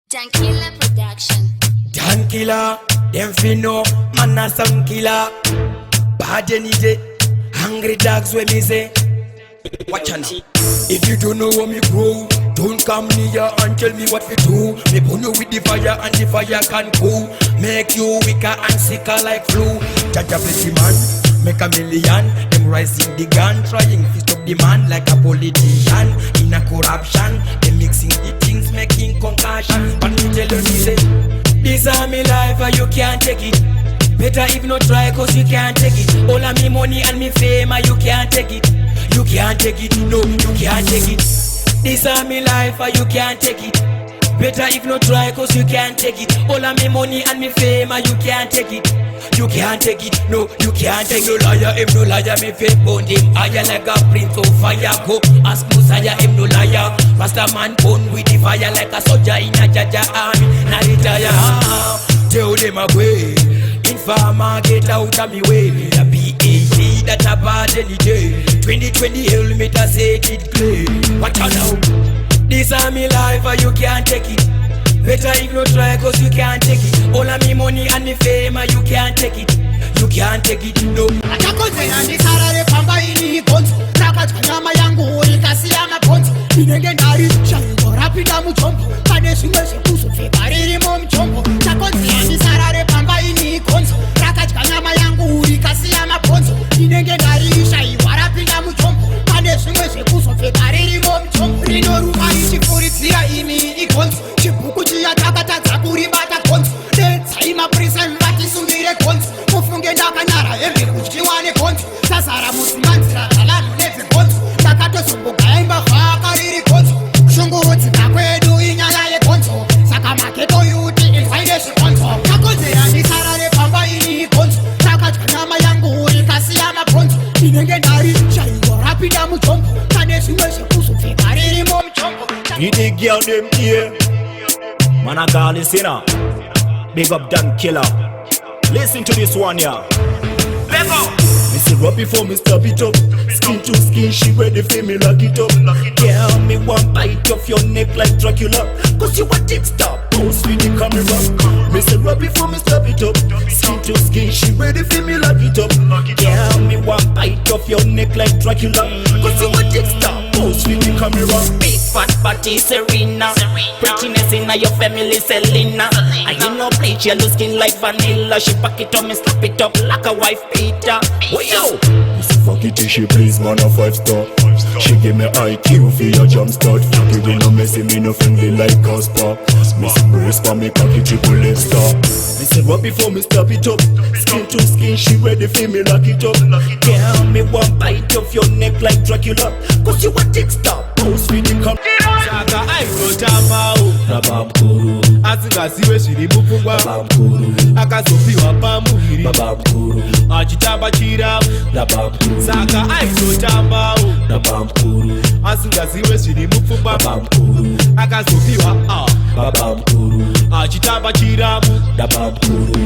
Dankilla Production. Dankilla, them fino, man a some killer. Bad energy, hungry dogs when me say. Watch out now. If you don't know how me grow, don't come near and tell me what we do. Me burn you with the fire and the fire can cool. Make you weaker and sicker like flu. Jaja bless the man, make a million. Them rising the gun, trying to stop the man like a politician. In a corruption, they mixing the things, making concussion. But me tell you this, this is me life and you can't take it. Better if not try cause you can't take it. All of me money and me fame and you can't take it. You can't take it, no, you can't take it. This is me life and you can't take it. Better if not try cause you can't take it. All of me money and me fame and you can't take it. You can't take it, no, you can't take it. No liar, him no liar, me fake bone him higher like a prince of fire. Go ask Messiah, him no liar. Rasta man born with the fire like a soldier in a Jaja army. Now retire, tell them away. Informer get out of me way. The PAT that a bad any day. 2020 helmet I say it clear. Watch out now. This is me life and you can't take it. Better if you try cause you can't take it. All of me money and me fame and you can't take it. You can't take it, no. Atakonzera ndisarare pamba ini gonzo. Rakatwa nyama yangu ikasiya magonzo. Inenge ndari shango rapida muchombo. Pane zvimwe zvekuzopfeka ririmo muchombo. Takonzera ndisarare pamba ini gonzo. Rakatwa nyama yangu ikasiya magonzo. Inenge ndari shaiwa rapida muchombo. Pane zvimwe zvekuzopfeka ririmo muchombo. Rinoruma richifuridzira imi igonzo. Chibhuku chiyatakatadza kuribata gonzo. Detsai mapurisa vatisungire gonzo. Mufunge ndakanyara hembe kudyiwa negonzo. Tazara musimanzira zalano nedzegonzo. Ndakatozombogaye mbavhaka riri gonzo. Shungurudzika kwedu inyaya yegonzo. Saka mageto yuti inzwai nezvegonzo. Takonzera ndisarare pamba ini gonzo. Takadya nyama yangu ikasiya mabhonzo. Inenge ndari shaiwa rapida muchombo. Pane zvimwe zvekuzopfeka ririmo muchombo. You the girl them here. Man, I call this sinner. Big up Dankilla. Listen to this one, yeah. Let go. Me say rub before me stop it up. Skin to skin, she ready for me lock it up. Girl, me one bite off your neck like Dracula. Cause you a tip stop, post with the camera. Me say rub before me stop it up. Skin to skin, she ready for me lock it up. Girl, me one bite off your neck like Dracula. Cause you a tip stop, post with the camera. Big fat body Serena. Prettiness in your family Selena. I ain't no bleach, yellow skin like vanilla. She pack it up, me slap it up like a wife Peter. Oh yo! Fuck it till she please, man, a 5-star. She give me IQ for your jump start. Fuck it, we no messy, me no friendly like Casper. Miss brace for me, cocky triple F star. Me say rub before me stop it up. Skin to skin, she ready for me lock it up. Girl, me one bite off your neck like Dracula. Cause you a tick stop, post with the camera. Saka aizotamba Babamkuru, asingasiwe zviri mupfungwa Babamkuru, akazopiwa pamuviri Babamkuru, achitamba chiravo. Babamkuru, Saka aizotamba Babamkuru, asingasiwe zviri mupfungwa Babamkuru, akazopiwa Babamkuru, achitamba chiravo. Babamkuru.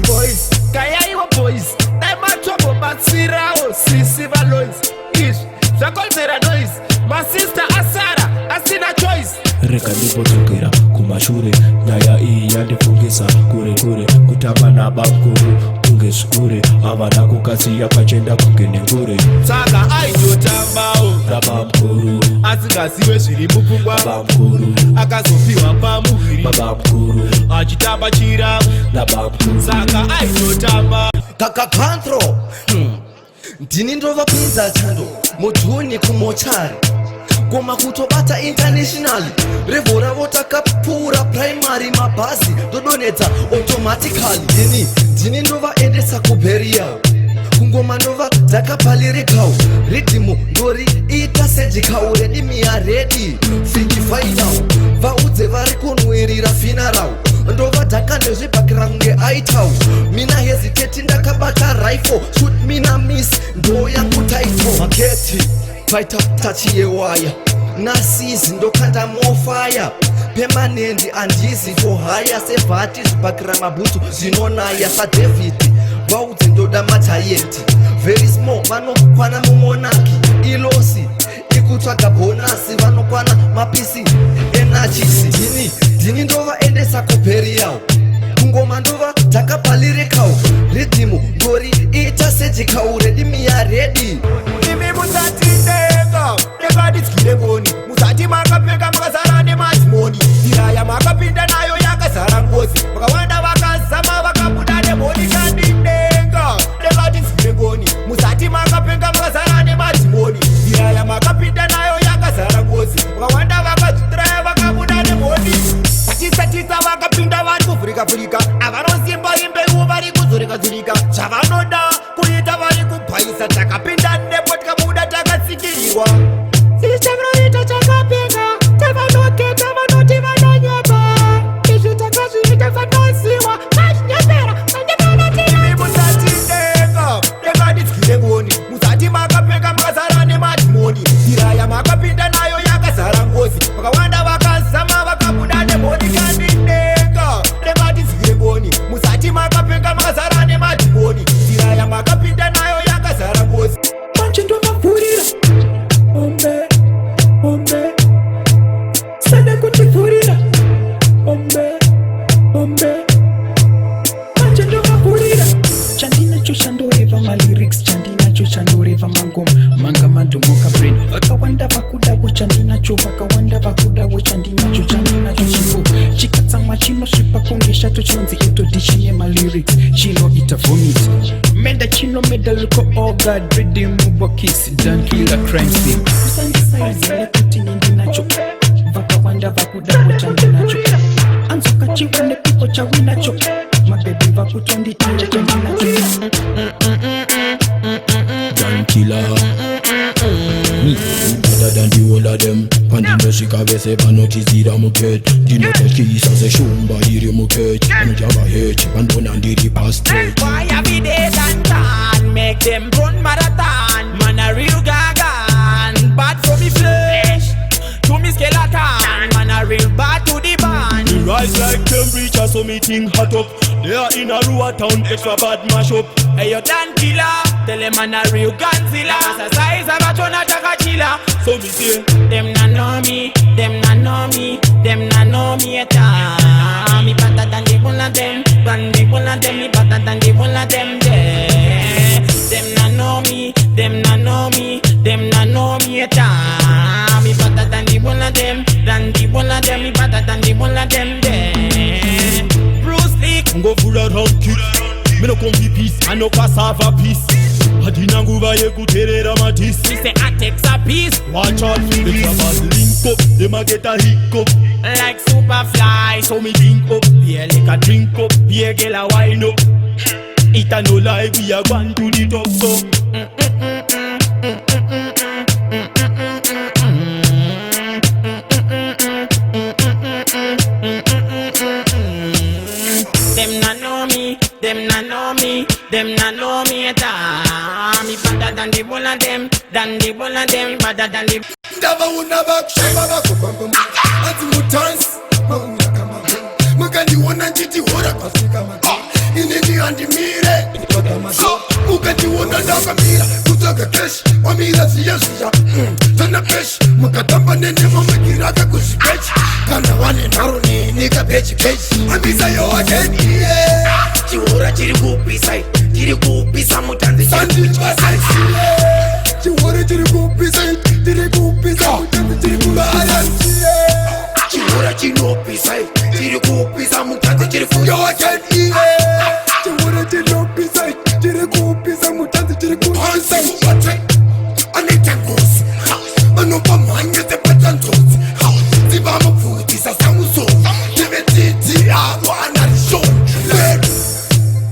Boys, kayaiwa boys, daimatwambobatsirawo sisi valois. Izvi zvakonzera noise, masista asara asina choice. Reka ndipodzokera kumashure, nyaya iyi yandifungisa kure kure. Kutamba nabamkuru kunge zvikure, havana kukasiya pachenda kunge nengure. Saka aizotambawo Babamkuru, asingasiwe zviri mupfungwa Babamkuru, akazopiwa pamuviri Babamkuru, achitamba chiravo. Babamkuru. Saka aizotamba Kaka Kantro ndini ndovapinza chando mujuni kumochari goma kutobata international revo ravo takapfuura primary mabhazi dodonedza automatically ndini ndovaendesa kuberia kungoma ndova dzakapalirikau ridhimu ndori ita sejikau redimiya redi fiki final vaudze vari kunwirira finarau ndova dhaka ndezvibhakiraunge aitau mina hesiteti ndakabata rifle shoot mina miss ndo yangu title maketi paita tachi yewaya nasizi ndokanda mofaya pemanendi andizi for haya sebhati zvibhakira mabhutu zvinonaya sadhavhidi vaudze ndoda matayeti very small vanokwana mumonaki ilosi ikutsvaga bonasi vanokwana mapisi enachisi ndini ndini ndovaendesa kuperi yawo ngoma ndova dzakapalirikawo ridhimu ndori ita sejikawo redi miya redi imi musatitenga nekadityire ngoni musati makapfeka makazara nemadzimoni ndiraya makapinda nayo yakazara ngozi vakawanda vakazama vakabuda nemhoni kandidenga nekadityire ngoni musati makapfeka makazara nemadzimoni ndiraya makapinda nayo yakazara ngozi vakawanda vakazvitiraya vakabuda nemhoni vatisatisa vakapinda vari kuvhurika-vhurika avanosimba imbeiwo vari kuzurika-zurika zvavanoda kuita vari kubhaisa takapinda nepo tikabuda takatsikiriwa Sichavroita chakapinga tavanoketa vanoti vanonyeba izvi takazviita vanosiwa vachnyepera vandevanotira musatitenga nekadityire ngoni musati makapfeka makazara nemadhimoni ndiraya makapinda nayo yakazara ngozi vakawanda vakazama vakabuda nemhoni kandidenga nekadityire ngoni musati makapfeka makazara nemadhimoni ndiraya makapinda nayo yakazara ngozi manje ndovavhurira ombe ombe sada kutivhurira ombe ombe manje ndovavhurira chandinacho chandoreva malyrics chandinacho chandoreva mangoma manga madhomoka brain vakawanda vakudawo chandinacho vakawanda vakudawo chandinacho chipo chikatsamwa chinosvipa kunge shato chinonzi etodichine malyrics chinoita vomit menda chino medaliko oga dredi mubokisi dankila crime scene usandisaizile kuti nindinacho vakawanda vakudawo chandinacho anzoka chiwane pipo chawinacho mabebi vakutondiira chandinacho Dankila Me better than the whole of them Pandindoshika vese panotizira muket Dinotokisa se shumba iri muket Anujaba hechi bandona ndiri pastet Why every day and make them run marathon? Man a real gagan, bad for me flesh, to me skeleton. Man a real bad to the band. We rise like temperature, so me thing hot up. They are in a Rua town, extra bad mash up. Hey, you done killer, tell them man a real Godzilla. As a size of a ton of chakachilla. So me say, Them not know me, them not know me, them not know me at all. Me better than the one of them, than the one of them. Me better than the one of them there. Them not know me, them not know me, them not know me at all. Me better than the one of them, than the one of them. Me better than the one of them there. Bruce Lee, go full around kids. Me no come be peace, I no cassava peace. Adina nguva yekuterera matisi. me say I takes a piece. Watch out for this. It's a bad link up, them a get a hiccup. Like Superfly, So me drink up, yeah, like a drink up, yeah, girl a wine up. It a no lie, we a gone to the top, so. them not know me, them not know me, them not know me at all. Me better than the one of them, than the one of them, better than the. ndava unavakusheva vakubambam anzi mutansi maunakamago mukandiona nditihora kwasvika mago inini handimire ndikotamago mukandiona ndakamira kutsvaga keshi wamira ziya zviya tana peshi mukatamba nenemamagiraka kuzvipechi kana wane nharo nenyika pechi pechi ambisa yoakeniye chihora chiri kupisa mutanzi sandichwasaisie chihora chiri kupisa mutanzi chiri kuvaarasiye chihora chinopisa chiri kupisa mutanzi chiri yoakeniye chihora chinopisa chiri kupisa mutanzi chiri kupisa anoita ngozi anopa mhanya dzepatanzodzi dzivamapfutisa samusoro tevetidzi avo anarishoni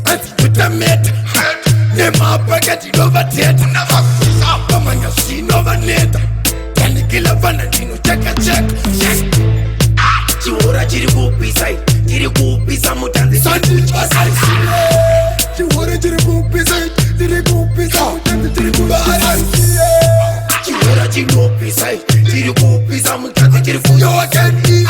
adzitotameta nemapaketi novateta pamanya zvinovaneta tanikila vana ndinochekacheka chihora chiri kupisa mutanzi sandichwasaisie chihora chiri kupisa mutanzi chiri kuvaarasiye chihora chinopisa chiri kupisa mutanzi chiri yoakeniye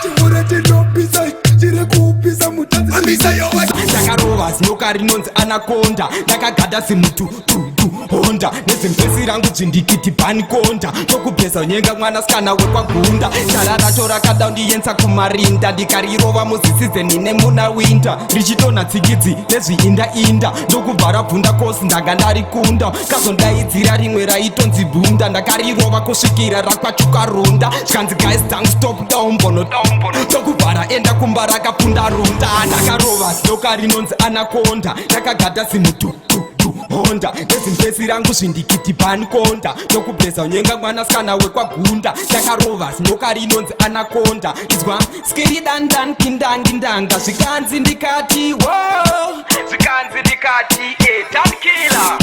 chihora chinopisa chiri kupisa mutanzi ambisa yoakeniye ndakarova zinoka rinonzi anakonda ndakagada zimutututu donda nezimfesi rangu dzindikiti banikonda tokubheza nyenga mwana sikana wekwagunda sharara torakada ndiyensa kumarinda ndikarirova muzisizeni nemuna winda richitonha tsikidzi nezviinda-inda ndokubva rabvunda kosi ndanga ndarikunda kazondaidzira rimwe raitonzi bunda ndakarirova kusvikira rakwachuka runda zvikanzi guys don't stop dombono ndokubva raenda kumba rakapunda runda ndakarova zidoka rinonzi anakonda ndakagata simutu honda nezimfesi rangu zvindikiti banikonda ndokubheza nyenga mwanasikana wekwagunda ndakarova zinoka rinonzi anakonda idzwa skiri dandan kindangindanga zvikanzi ndikati wo zvikanzi ndikati dankila